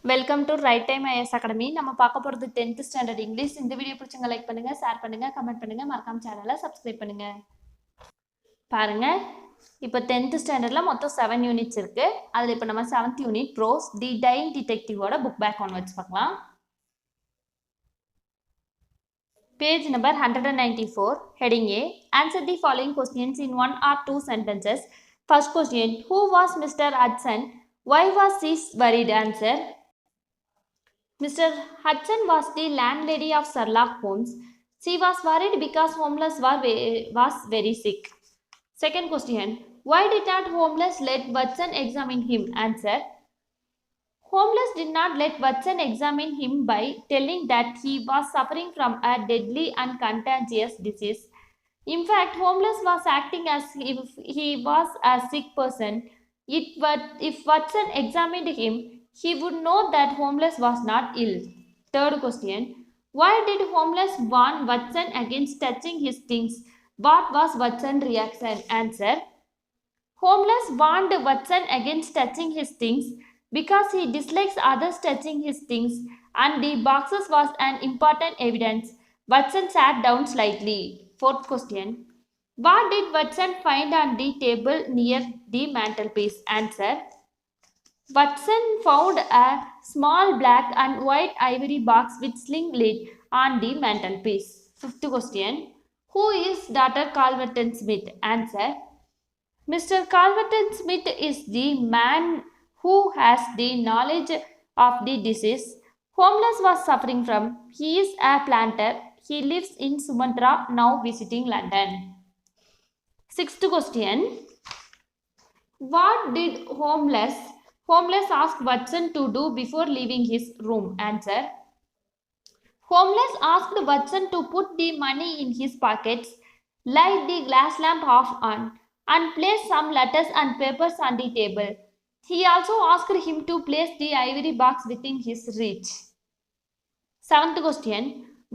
Welcome to right time IS academy. நம்ம பார்க்க போகிறது 10th ஸ்டாண்டர்ட் இங்கிலீஷ். இந்த வீடியோ பிடிச்சவங்க லைக் பண்ணுங்க, ஷேர் பண்ணுங்க, கமெண்ட் பண்ணுங்க, மறக்காம சேனலை சப்ஸ்கிரைப் பண்ணுங்க. பாருங்க, இப்போ 10th ஸ்டாண்டர்டில் மொத்தம் 7 யூனிட்ஸ் இருக்கு. அதில் இப்போ நம்ம 7th யூனிட் ப்ரோஸ் தி டைங் டிடெக்டிவோட புக் பேக் ஒன் வச்சு பார்க்கலாம். Page number 194, heading A. Answer the following questions in 1 or 2 sentences. First question, who was Mr. Hudson? Why was he worried? Answer. Mr. Hudson was the landlady of Sherlock Holmes. She was worried because homeless was very sick. Second question, why did not homeless let Watson examine him? Answer. Homeless did not let Watson examine him by telling that he was suffering from a deadly and contagious disease. In fact, homeless was acting as if he was a sick person. If Watson examined him, he would know that homeless was not ill. Third question, why did homeless warn Watson against touching his things? What was Watson's reaction? Answer. Homeless warned Watson against touching his things because he dislikes others touching his things, and the boxes was an important evidence. Watson sat down slightly. Fourth question, what did Watson find on the table near the mantelpiece? Answer. Watson found a small black and white ivory box with sling lid on the mantelpiece. Fifth question, who is Dr. Calverton Smith? Answer. Mr. Calverton Smith is the man who has the knowledge of the disease homeless was suffering from. He is a planter. He lives in Sumatra, now visiting London. Sixth question, what did homeless ask Watson to do before leaving his room? Answer. Homeless asked Watson to put the money in his pockets, light the glass lamp off on, and place some letters and papers on the table. He also asked him to place the ivory box within his reach. Seventh question,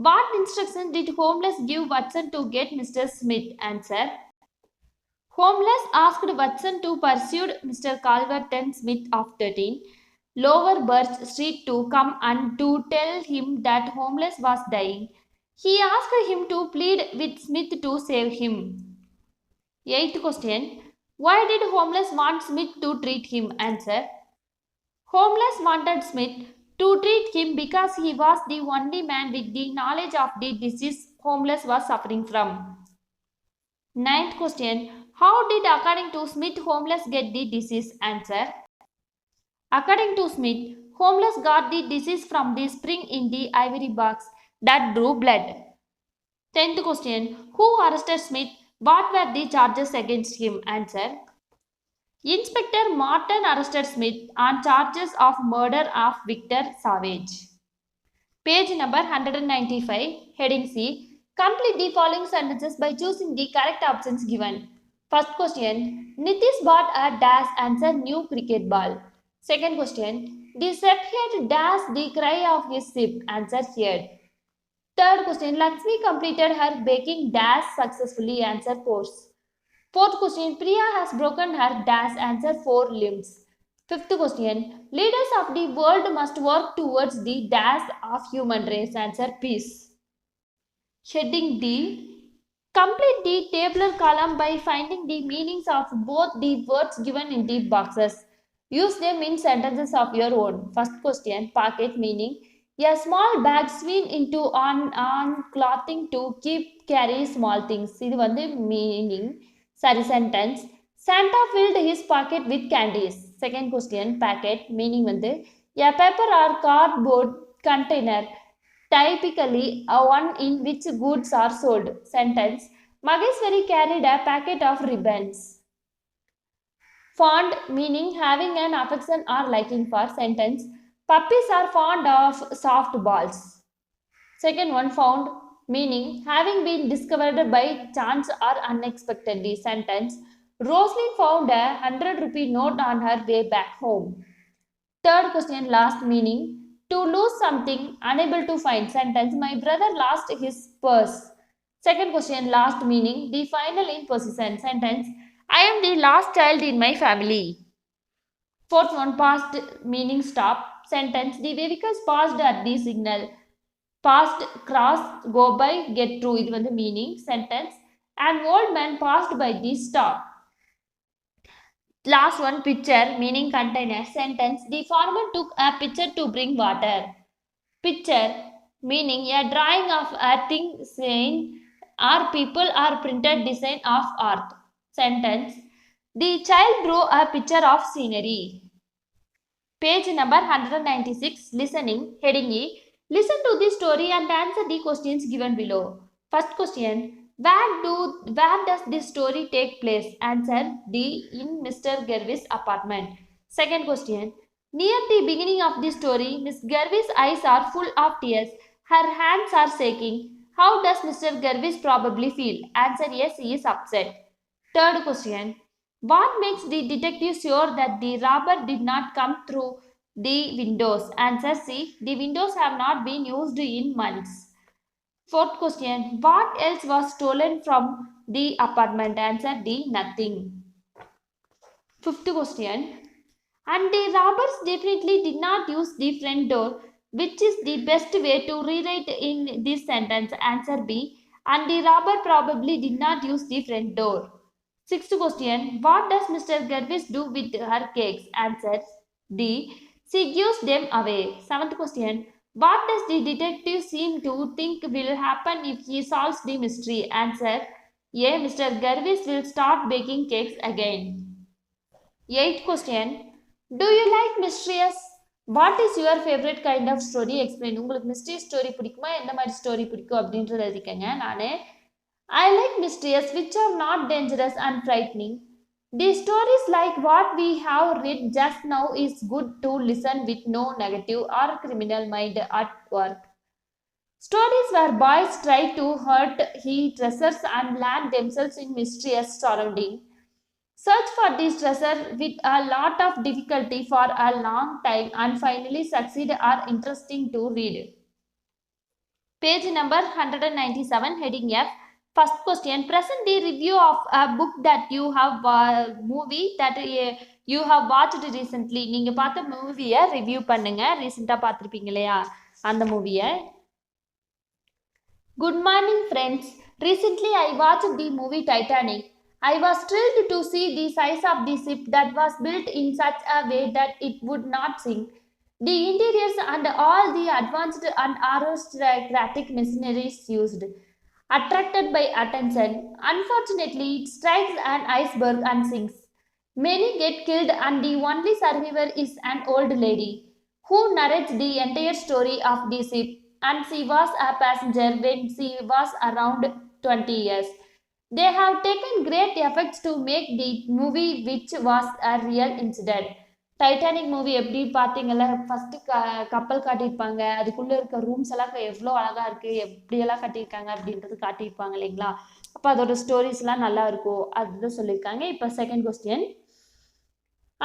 what instructions did homeless give Watson to get Mr. Smith? Answer. Homeless asked Watson to pursue Mr. Calverton Smith of 13, Lower Birch Street to come and to tell him that homeless was dying. He asked him to plead with Smith to save him. Eighth question, why did homeless want Smith to treat him? Answer. Homeless wanted Smith to treat him because he was the only man with the knowledge of the disease homeless was suffering from. Ninth question, how did, according to Smith, homeless get the disease? Answer. According to Smith, homeless got the disease from the spring in the ivory box that drew blood. 10th question, who arrested Smith? What were the charges against him? Answer. Inspector Martin arrested Smith on charges of murder of Victor Savage. Page number 195, heading C. Complete the following sentences by choosing the correct options given. First question, Nitish bought a dash. Answer, new cricket ball. Second question, the shepherd dash the cry of his sheep. Answer, heard. Third question, Lakshmi completed her baking dash successfully. Answer, course. Fourth question, Priya has broken her dash. Answer, 4 limbs. Fifth question, leaders of the world must work towards the dash of human race. Answer, peace. Heading D, complete the tabular column by finding the meanings of both the words given in the boxes. Use them in sentences of your own. First question, pocket, meaning a small bag swing into on clothing to carry small things. இது வந்து meaning. Sorry, sentence. Santa filled his pocket with candies. Second question, packet, meaning வந்து a paper or cardboard container, typically one in which goods are sold. Sentence, Mageshwari carried a packet of ribbons. Fond, meaning having an affection or liking for. Sentence, puppies are fond of soft balls. Second one, found, meaning having been discovered by chance or unexpectedly. Sentence, Rosaline found a 100-rupee note on her way back home. Third question, last, meaning to lose something, unable to find. Sentence, my brother lost his purse. Second question, last, meaning the final in possession. Sentence, I am the last child in my family. Fourth one, past, meaning stop. Sentence: the vehicles passed at the signal. Passed, cross, go by, get through. இது வந்து meaning. Sentence: an old man passed by the stop. Last one, pitcher, meaning container. Sentence: the farmer took a pitcher to bring water. Picture, meaning a drawing of a thing, saying or people or printed design of art. Sentence: the child drew a picture of scenery. Page number 196. Listening. Heading A. Listen to the story and answer the questions given below. First question. Where does this story take place? Answer D. In Mr. Garvey's apartment. Second question. Near the beginning of the story, Miss Garvey's eyes are full of tears. Her hands are shaking. How does Mr. Garvey probably feel? Answer yes, he is upset. Third question. What makes the detective sure that the robber did not come through the windows? Answer C. The windows have not been used in months. Fourth question. What else was stolen from the apartment? Answer D. Nothing. Fifth question. And the robbers definitely did not use the front door. Which is the best way to rewrite in this sentence? Answer B. And the robber probably did not use the front door. Sixth question. What does Mr. Garvis do with her cakes? Answer D. She gives them away. Seventh question. What does the detective seem to think will happen if he solves the mystery? Answer A. Mr. Garvis will start baking cakes again. Eighth question. Do you like mysterious? What is your favorite kind of story? Explain. உங்களுக்கு mystery story பிடிக்குமா? எந்த மாதிரி story பிடிக்கும் அப்படின்றத எழுதிக்கங்க. I like mysteries which are not dangerous and frightening. The stories like what we have read just now is good to listen with no negative or criminal mind at work. Stories where boys try to hurt treasures and land themselves in mysterious surrounding. Search for this treasure with a lot of difficulty for a long time and finally succeed are interesting to read. Page number 197, heading F. First question. Present the review of a book that you have movie that you have watched recently. நீங்க பார்த்த மூவியை review பண்ணுங்க. ரீசெண்டா பார்த்திருப்பீங்க இல்லையா அந்த மூவியை. Good morning friends. Recently I watched the movie Titanic. I was thrilled to see the size of the ship that was built in such a way that it would not sink. The interiors and all the advanced and aristocratic machineries used attracted by attention. Unfortunately, it strikes an iceberg and sinks. Many get killed and the only survivor is an old lady who narrates the entire story of the ship, and she was a passenger when she was around 20 years. They have taken great efforts to make the movie which was a real incident. Titanic movie எப்படி பார்த்தீங்கல்ல, first கப்பல் காட்டியிருப்பாங்க, அதுக்குள்ளே இருக்க rooms எல்லாம் எவ்வளோ அழகாக இருக்குது, எப்படியெல்லாம் கட்டியிருக்காங்க அப்படின்றது காட்டியிருப்பாங்க இல்லைங்களா. அப்போ அதோட ஸ்டோரிஸ்லாம் நல்லா இருக்கும், அதுதான் சொல்லியிருக்காங்க. இப்போ செகண்ட் கொஸ்டின்.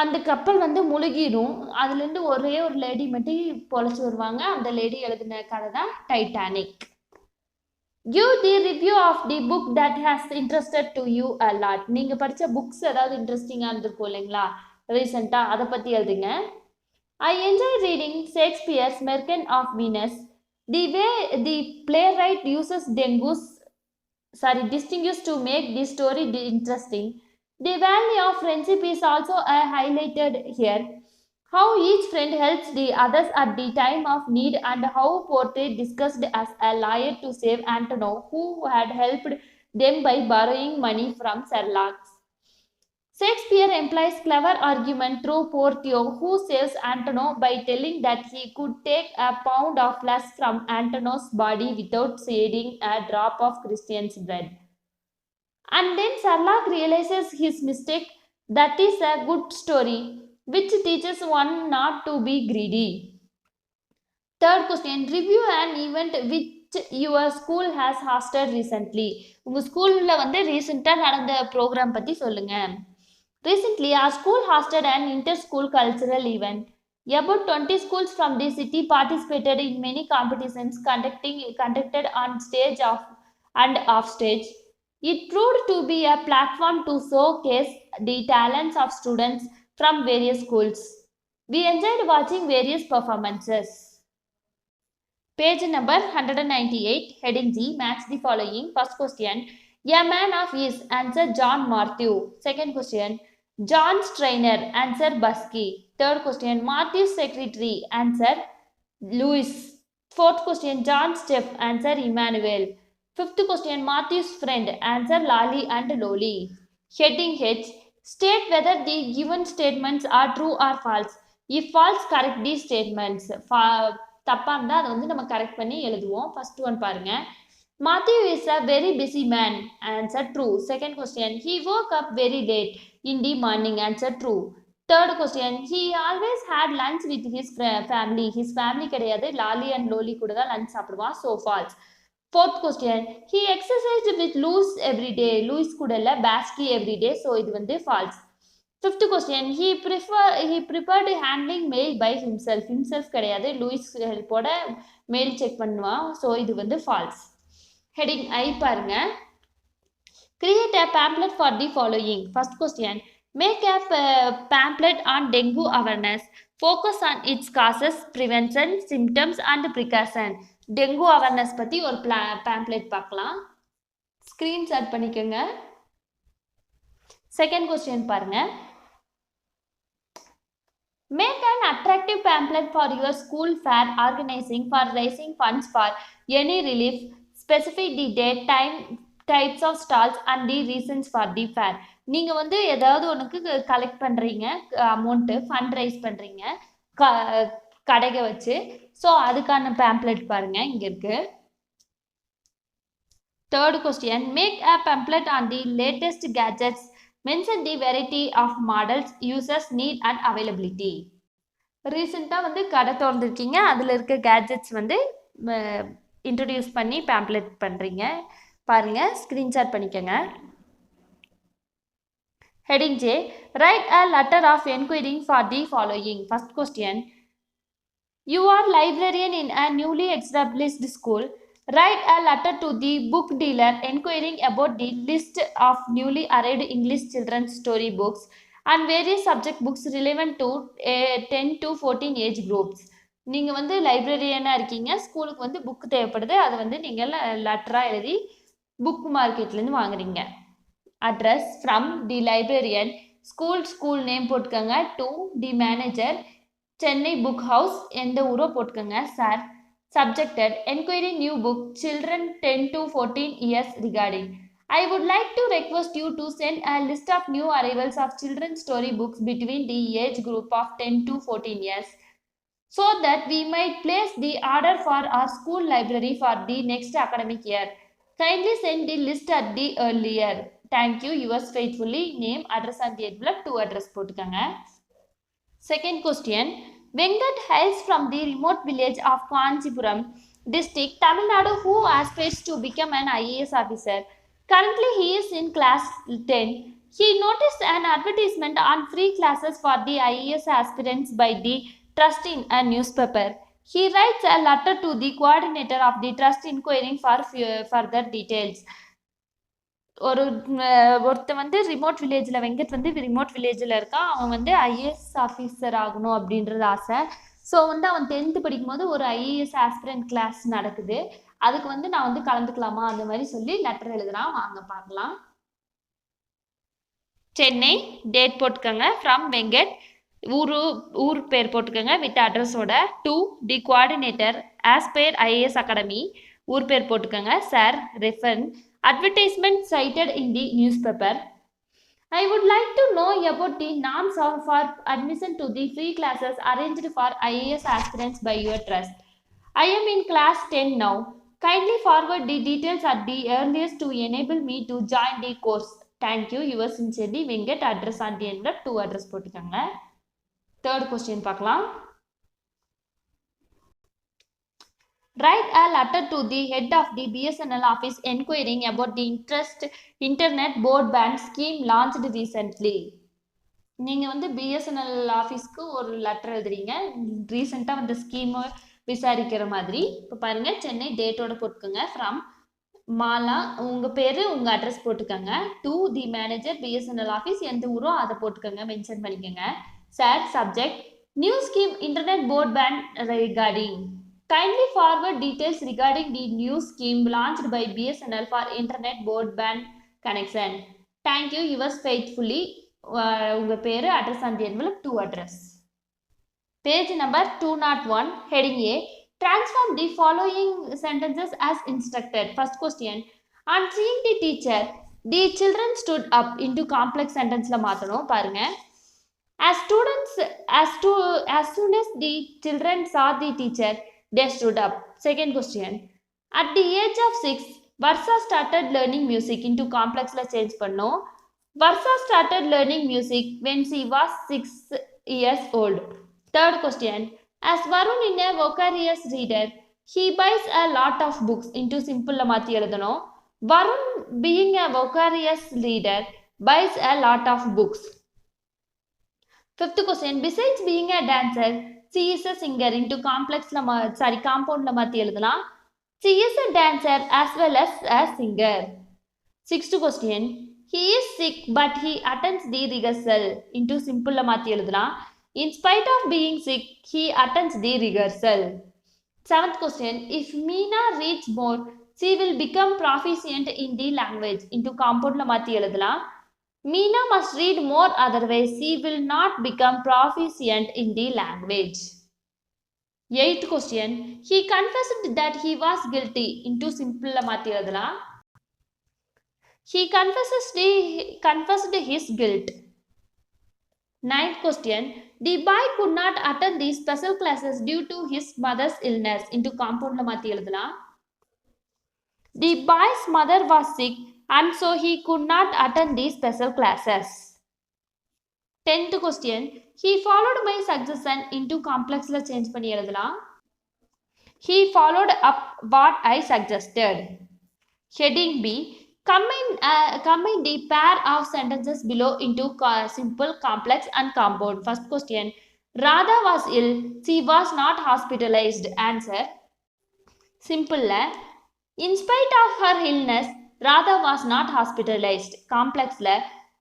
அந்த கப்பல் வந்து முழுகிடும், அதுலேருந்து ஒரே ஒரு லேடி மட்டும் பொழைச்சி வருவாங்க. அந்த லேடி எழுதின கதை தான் Titanic. Give the review of the book that has interested to you a lot. நீங்கள் படித்த புக்ஸ் ஏதாவது இன்ட்ரெஸ்டிங்காக இருந்திருக்கும் இல்லைங்களா ரீசெண்டாக, அதை பற்றி எழுதுங்க. I enjoy reading Shakespeare's Merchant of Venus. The way the playwright uses distinguish to make the story interesting. The value of friendship is also highlighted here. How each friend helps the others at the time of need and how portrayed discussed as a lawyer to save Antonio who had helped them by borrowing money from Sherlock. Shakespeare employs clever argument through Portia who saves Antonio by telling that he could take a pound of flesh from Antonio's body without shedding a drop of Christian's blood. And then Sherlock realizes his mistake. That is a good story which teaches one not to be greedy. Third question. Review an event which your school has hosted recently. உங்கள் ஸ்கூலில் வந்து ரீசெண்டாக நடந்த program பற்றி சொல்லுங்கள். Recently, our school hosted an inter-school cultural event. About 20 schools from the city participated in many competitions conducted on stage and off stage. It proved to be a platform to showcase the talents of students from various schools. We enjoyed watching various performances. Page number 198, heading G, match the following. First question, a man of his, answer John Matthew. Second question, John's trainer, answer Busky. Third question, Matthew's secretary, answer Louis. Fourth question, John's step, answer Emmanuel. Fifth question, Matthew's friend, answer Lali and Loli. Heading H, state whether the given statements are true or false. If false, correct these statements. தப்பா இருந்தால் அதை வந்து நம்ம correct பண்ணி எழுதுவோம். First one பாருங்க. Matthew is a very busy man. Answer true. Second question, he woke up very late in the morning. Answer true. Third question, he always had lunch with his family. His family கிடையாது, லாலி and lolly கூட தான் lunch சாப்பிடுவான். So false. Fourth question, he exercised with Louis every day. Louis கூட இல்லை, Basky every day. So இது வந்து false. Fifth question, he preferred handling mail by himself கிடையாது, Lewis ஹெல்ப்போட mail check பண்ணுவான். ஸோ இது வந்து ஃபால்ஸ். ஹெடிங் ஐ பாருங்க. Create a pamphlet for the following. First question, make a pamphlet on dengue awareness. Focus on its causes, prevention, symptoms and precaution. Dengue awareness பற்றி ஒரு pamphlet பார்க்கலாம். Screenshot பண்ணிக்கோங்க. Second question பாருங்க. Make an attractive pamphlet for your school fair organizing for raising funds for any relief. Specify the date, time, types of stalls and the reasons for the fair. நீங்கள் வந்து ஏதாவது ஒன்றுக்கு collect பண்ணுறீங்க, amount fund raise பண்ணுறீங்க கடையை வச்சு. So அதுக்கான pamphlet பாருங்கள், இங்கே இருக்குது. Third question, make a pamphlet on the latest gadgets. Mention the variety of models users need and availability. ரீசெண்டாக வந்து கடை திறந்துருக்கீங்க, அதில் இருக்க கேட்ஜெட்ஸ் வந்து இன்ட்ரடியூஸ் பண்ணி பேம்ப்ளெட் பண்ணுறீங்க. பாருங்கள், ஸ்க்ரீன்ஷாட் பண்ணிக்கோங்க. Heading J, write a letter of enquiring for the following. First question, you are librarian in a newly established school. Write a letter to the book dealer inquiring about the list of newly arrived English children's story books and various subject books relevant to 10 to 14 age groups. நீங்கள் வந்து லைப்ரரியனாக இருக்கீங்க, ஸ்கூலுக்கு வந்து book தேவைப்படுது, அதை வந்து நீங்கள் லெட்டராக எழுதி புக் மார்க்கெட்லேருந்து வாங்குறீங்க. Address, from the librarian, school name போட்டுக்கோங்க, to the manager, Chennai book house, எந்த ஊரோ போட்டுக்கோங்க. Sir, subjected, enquiry new book, children 10 to 14 years regarding. I would like to request you to send a list of new arrivals of children's story books between the age group of 10 to 14 years so that we might place the order for our school library for the next academic year. Kindly send the list at the earlier. Thank you. Yours faithfully. Name, address and the envelope, to address போட்டுக்கங்க. Second question, Venkat hails from the remote village of Kanchipuram district, Tamil Nadu, who aspires to become an IAS officer. Currently, he is in class 10. He noticed an advertisement on free classes for the IAS aspirants by the trust in a newspaper. He writes a letter to the coordinator of the trust inquiring for further details. ஒருத்தன் வந்து remote வில்லேஜில், வெங்கட் வந்து remote வில்லேஜில் இருக்கான். அவன் வந்து IAS officer ஆகணும் அப்படின்றது ஆசை. ஸோ வந்து அவன் 10th படிக்கும்போது ஒரு ஐஏஎஸ் ஆஸ்பிரண்ட் கிளாஸ் நடக்குது, அதுக்கு வந்து நான் வந்து கலந்துக்கலாமா அந்த மாதிரி சொல்லி லெட்டர் எழுதுறான். வாங்க பார்க்கலாம். சென்னை, டேட் போட்டுக்கோங்க. ஃப்ரம் வெங்கட், ஊர் பேர் போட்டுக்கோங்க வித் அட்ரஸோட. To the coordinator, Aspire IAS academy, ஊர் பேர் போட்டுக்கோங்க. Sir, reference, advertisement cited in the newspaper. I would like to know about the norms for admission to the free classes arranged for IAS aspirants by your trust. I am in class 10 now. Kindly forward the details at the earliest to enable me to join the course. Thank you. Yours sincerely, Venkat. Address on the envelope, to address போட்டுக்கங்க. Third question பார்க்கலாம். Write a letter to the head of the BSNL office inquiring about the internet broadband scheme launched recently. நீங்கள் வந்து BSNL ஆஃபீஸ்க்கு ஒரு letter எழுதுறீங்க, ரீசெண்டாக அந்த ஸ்கீமை விசாரிக்கிற மாதிரி. இப்போ பாருங்கள், சென்னை டேட்டோட போட்டுக்கோங்க. ஃப்ரம் மாலா, உங்கள் பேர் உங்கள் அட்ரஸ் போட்டுக்கோங்க. To the manager BSNL office, எந்த ஊரோ அதை போட்டுக்கோங்க, மென்ஷன் பண்ணிக்கோங்க. Sir, subject New scheme internet broadband regarding. Kindly forward details regarding the new scheme launched by BSNL for internet broadband connection. Thank you. Yours faithfully. உங்க பேரு address on the envelope to address. Page number 201, heading A. Transform the following sentences as instructed. First question. On seeing the teacher, the children stood up into complex sentence la மாத்தணும் பாருங்க. As soon as the children saw the teacher, they stood up. Second question. At the age of 6, Varsa started learning music into complex la change பண்ணோம். Varsa started learning music when she was 6 years old. Third question. As Varun is a voracious reader, he buys a lot of books into simple la மாத்தி எழுதணும். Varun being a voracious reader buys a lot of books. Fifth question. Besides being a dancer, she is a singer into compound la மாத்தி எழுதலாம். She is a dancer as well as a singer. Sixth question. He is sick but he attends the rehearsal into simple la மாத்தி எழுதலாம். In spite of being sick, he attends the rehearsal. Seventh question. If Meena reads more, she will become proficient in the language into compound la மாத்தி எழுதலாம். Meena must read more, otherwise she will not become proficient in the language. Eighth question. He confessed that he was guilty into simple la மாத்தி எழுதலாம். He confessed his guilt. Ninth question. The boy could not attend the special classes due to his mother's illness into compound la மாத்தி எழுதலாம். The boy's mother was sick and so he could not attend the special classes. 10th question. He followed my suggestion into complex la change பண்ணி எழுதலாம். He followed up what I suggested. Heading B. Combine the pair of sentences below into simple, complex and compound. First question. Radha was ill. She was not hospitalized. Answer. Simple. In spite of her illness, Radha was not hospitalized. Complex.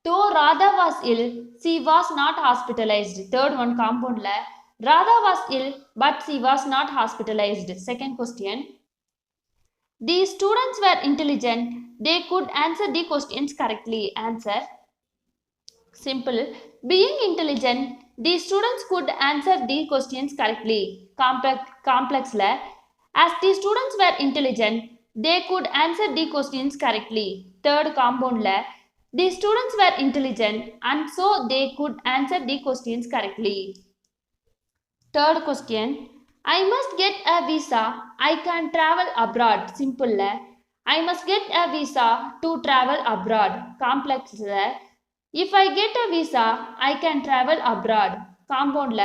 Though Radha was ill, she was not hospitalized. Third one, compound. Radha was ill, but she was not hospitalized. Second question. The students were intelligent. They could answer the questions correctly. Answer. Simple. Being intelligent, the students could answer the questions correctly. Complex. As the students were intelligent, they could answer the questions correctly. Third, compound. The students were intelligent and so they could answer the questions correctly. Third question. I must get a visa. I can travel abroad. Simple. I must get a visa to travel abroad. Complex. If I get a visa, I can travel abroad. Compound.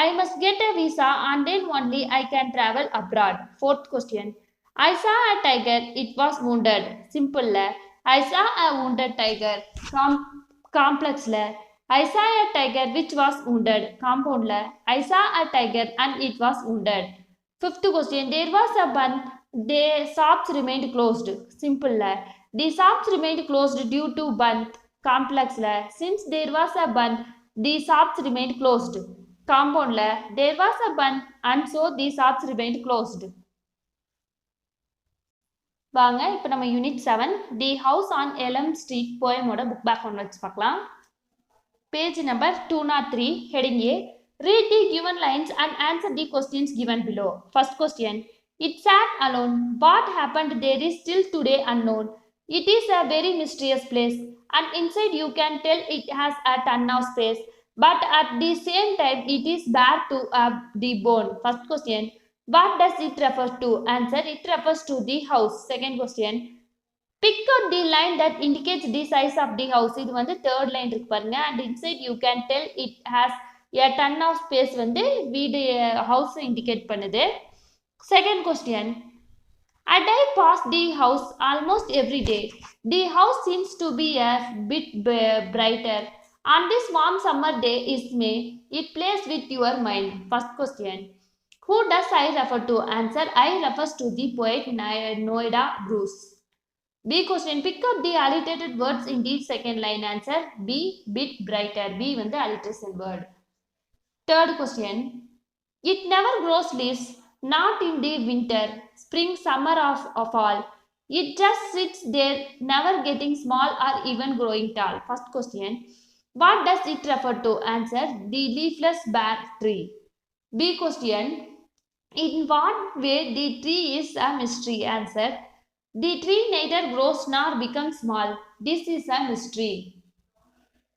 I must get a visa and then only I can travel abroad. Fourth question. I saw a tiger. It was wounded. Simple. I saw a wounded tiger. Complex. I saw a tiger which was wounded. Compound. I saw a tiger and it was wounded. Fifth question. There was a band. The shops remained closed. Simple. The shops remained closed due to band. Complex. Since there was a band, the shops remained closed. Compound. There was a band and so the shops remained closed. வாங்க இப்போ நம்ம unit 7 the house on Elm street போயமோட book back ஒன்று வச்சு பார்க்கலாம். Page number 203, heading A. Read the given lines and answer the questions given below. First question. It sat alone. What happened there is still today unknown. It is a very mysterious place and inside you can tell it has a ton of space, but at the same time it is bare to the bone. First question. What does it refer to? Answer. It refers to the house. Second question. Pick out the line that indicates the size of the house. இது வந்து third line இருக்கு பாருங்க. And inside you can tell it has a ton of space வந்து வீடு house indicate பண்ணுது. Second question. I drive past the house almost every day. The house seems to be a bit brighter. On this warm summer day is May. It plays with your mind. First question. Who does I refer to? Answer. I refers to the poet Noida Bruce. B question. Pick up the alliterated words in the second line. Answer. B. Bit brighter. B வந்து alliteration word. Third question. It never grows leaves, not in the winter, spring, summer, or fall. It just sits there, never getting small or even growing tall. First question. What does it refer to? Answer. The leafless bare tree. B question. In what way the tree is a mystery? Answer. The tree neither grows nor becomes small. This is a mystery.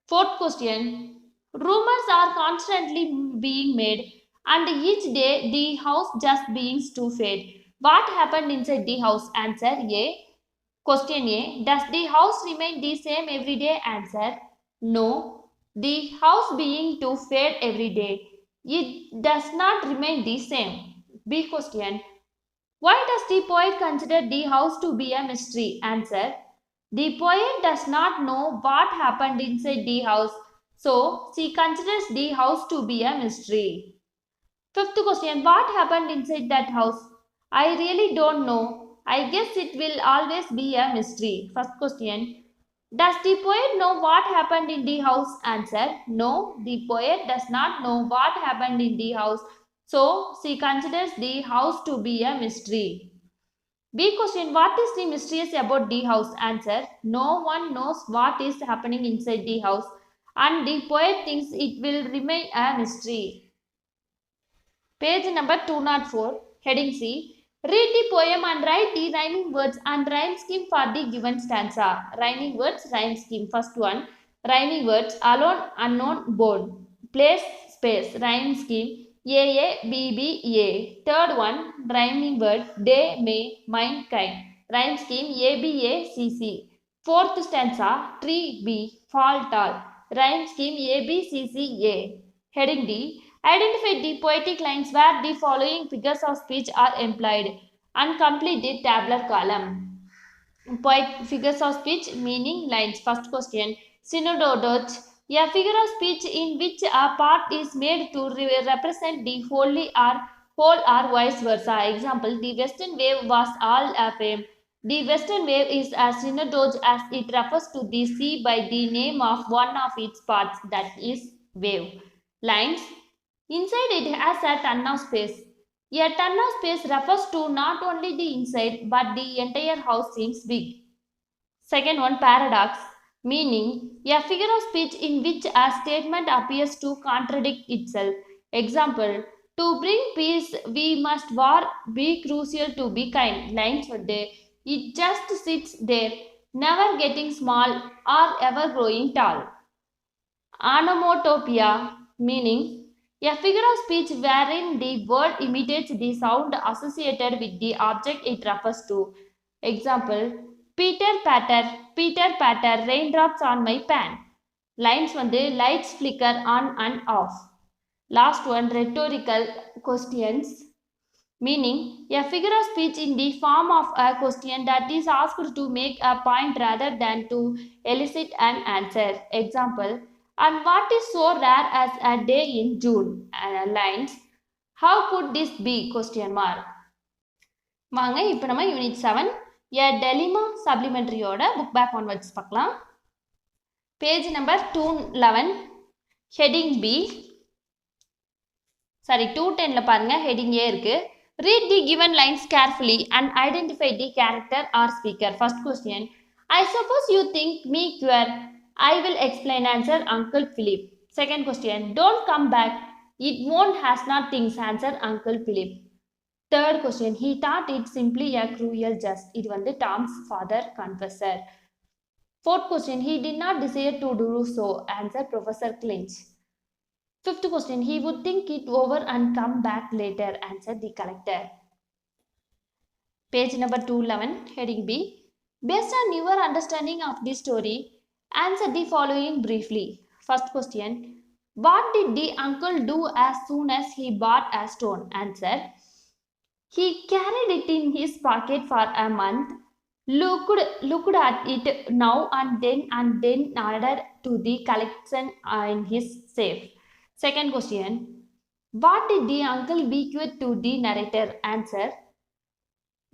Fourth question. Rumors are constantly being made, and each day the house just begins to fade. What happened inside the house? Answer A. Question A. Does the house remain the same every day? Answer. No. The house being to fade every day. It does not remain the same. B. Question. Why does the poet consider the house to be a mystery? Answer. The poet does not know what happened inside the house, so she considers the house to be a mystery. Fifth question. What happened inside that house? I really don't know. I guess it will always be a mystery. First question. Does the poet know what happened in the house? Answer. No, the poet does not know what happened in the house, so she considers the house to be a mystery. B question. What is the mysterious about the house? Answer. No one knows what is happening inside the house, and the poet thinks it will remain a mystery. Page number 204. Heading C. Read the poem and write the rhyming words and rhyme scheme for the given stanza. Rhyming words, rhyme scheme. First one. Rhyming words. Alone, unknown, board. Place, space. Rhyme scheme. A, B, B, A. Third one. Rhyming word. Day, may, mind, kind. Rhyme scheme. A, B, A, C, C. Fourth stanza. Tree, B. Fall, tall. Rhyme scheme. A, B, C, C, A. Heading D. Identify the poetic lines where the following figures of speech are employed and complete the tabular column. Figures of speech meaning lines. First question. Synododot. A figure of speech in which a part is made to represent the whole or vice versa. Example. The western wave was all a fame. The western wave is a synodode as it refers to the sea by the name of one of its parts, that is wave. Lines. Inside it has a ton of space. A ton of space refers to not only the inside but the entire house seems big. Second one, paradox, meaning a figure of speech in which a statement appears to contradict itself. Example, to bring peace we must war, be crucial to be kind. Lines for day. It just sits there, never getting small or ever growing tall. Onomatopoeia, meaning a figure of speech wherein the word imitates the sound associated with the object it refers to. Example, Peter patter, raindrops on my pan. Lines the lights flicker on and off. Last one, rhetorical questions, meaning a figure of speech in the form of a question that is asked to make a point rather than to elicit an answer. Example, and what is so rare as a day in June? Lines, how could this be? Question mark. வாங்க இப்போ நம்ம unit 7 a dilemma supplementaryயோட book back onwards பார்க்கலாம். Page number 211 heading B, sorry 210ல பாருங்க heading A இருக்கு. Read the given lines carefully and identify the character or speaker. First question. I suppose you think me queer. I will explain. Answer, Uncle Philip. Second question. Don't come back. It won't has not things. Answer, Uncle Philip. Third question. He thought it simply a cruel jest. It was Tom's father confessor. Fourth question. He did not desire to do so. Answer, Professor Clinch. Fifth question. He would think it over and come back later. Answer, the collector. Page number 211, heading B. Based on your understanding of this story, answer the following briefly. First question. What did the uncle do as soon as he bought a stone? Answer. He carried it in his pocket for a month, looked at it now and then added to the collection in his safe. Second question. What did the uncle bequeath to the narrator? Answer.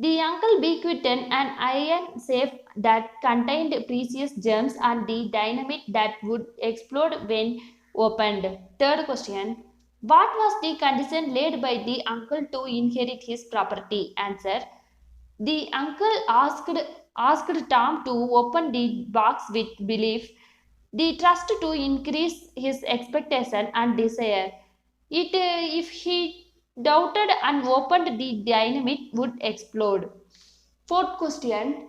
The uncle bequeathed an iron safe that contained precious gems and the dynamite that would explode when opened. Third question. What was the condition laid by the uncle to inherit his property? Answer. The uncle asked Tom to open the box with belief, the trust to increase his expectation and desire. If he doubted and opened, the dynamite would explode. Fourth question.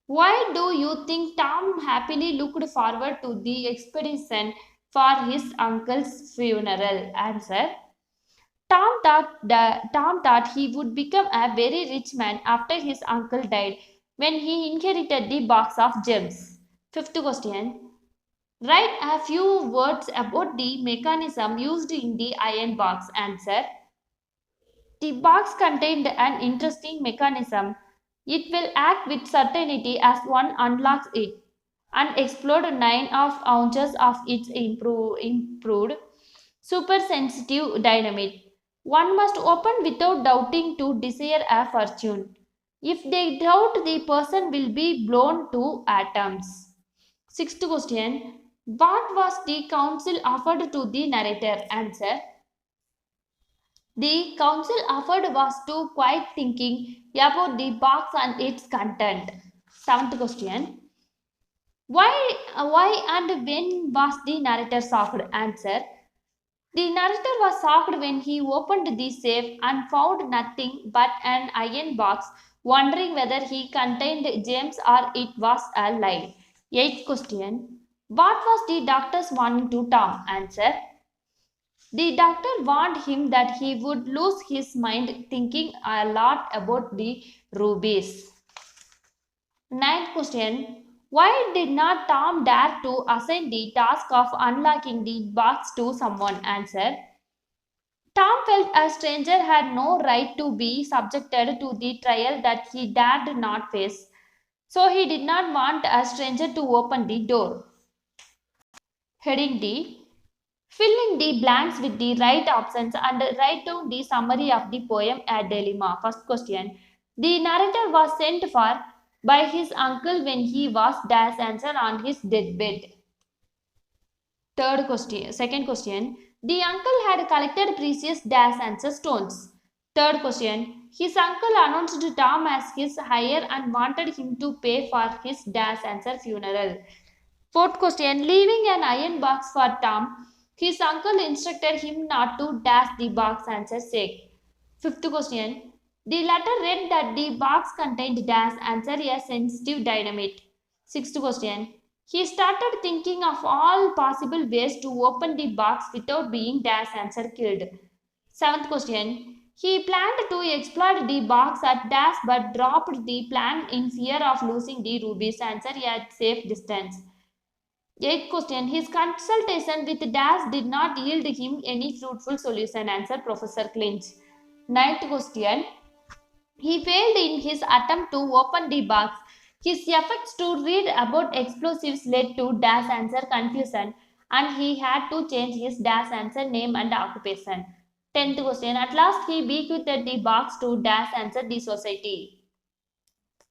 Why do you think Tom happily looked forward to the expedition for his uncle's funeral? Answer. Tom thought he would become a very rich man after his uncle died when he inherited the box of gems. Fifth question. Write a few words about the mechanism used in the iron box. Answer. The box contained an interesting mechanism. It will act with certainty as one unlocks it and explode 9 ounces of its improved super sensitive dynamite. One must open without doubting to desire a fortune. If they doubt, the person will be blown to atoms. Sixth question. What was the counsel offered to the narrator? Answer. The counsel offered was to quiet thinking about the box and its content. Seventh question. Why and when was the narrator shocked? Answer. The narrator was shocked when he opened the safe and found nothing but an iron box, wondering whether he contained gems or it was a lie. Eighth question. What was the doctor's warning to Tom? Answer. The doctor warned him that he would lose his mind thinking a lot about the rubies. Ninth question. Why did not Tom dare to assign the task of unlocking the box to someone? Answer. Tom felt a stranger had no right to be subjected to the trial that he dared not face, so he did not want a stranger to open the door. Heading D. Fill in the blanks with the right options and write down the summary of the poem A Dilemma. First question. The narrator was sent for by his uncle when he was dash answer on his deathbed. Second question. The uncle had collected precious dash answer stones. Third question. His uncle announced Tom as his heir and wanted him to pay for his dash answer funeral. Fourth question. Leaving an iron box for Tom, his uncle instructed him not to dash the box answer sake. Fifth question. The letter read that the box contained dash answer a sensitive dynamite. Sixth question. He started thinking of all possible ways to open the box without being dash answer killed. Seventh question. He planned to exploit the box at dash but dropped the plan in fear of losing the rubies answer at safe distance. Eighth question. His consultation with Dash did not yield him any fruitful solution. Answer Professor Clinch. Ninth question. He failed in his attempt to open the box. His efforts to read about explosives led to Dash answer confusion and he had to change his Dash answer name and occupation. Tenth question. At last he bequeathed the box to Dash answer the society.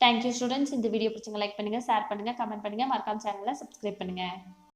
Thank you students. இந்த video பிடிச்சவங்க like பண்ணுங்க, share பண்ணுங்க, comment பண்ணுங்க, மறக்காம சேனலை subscribe பண்ணுங்க.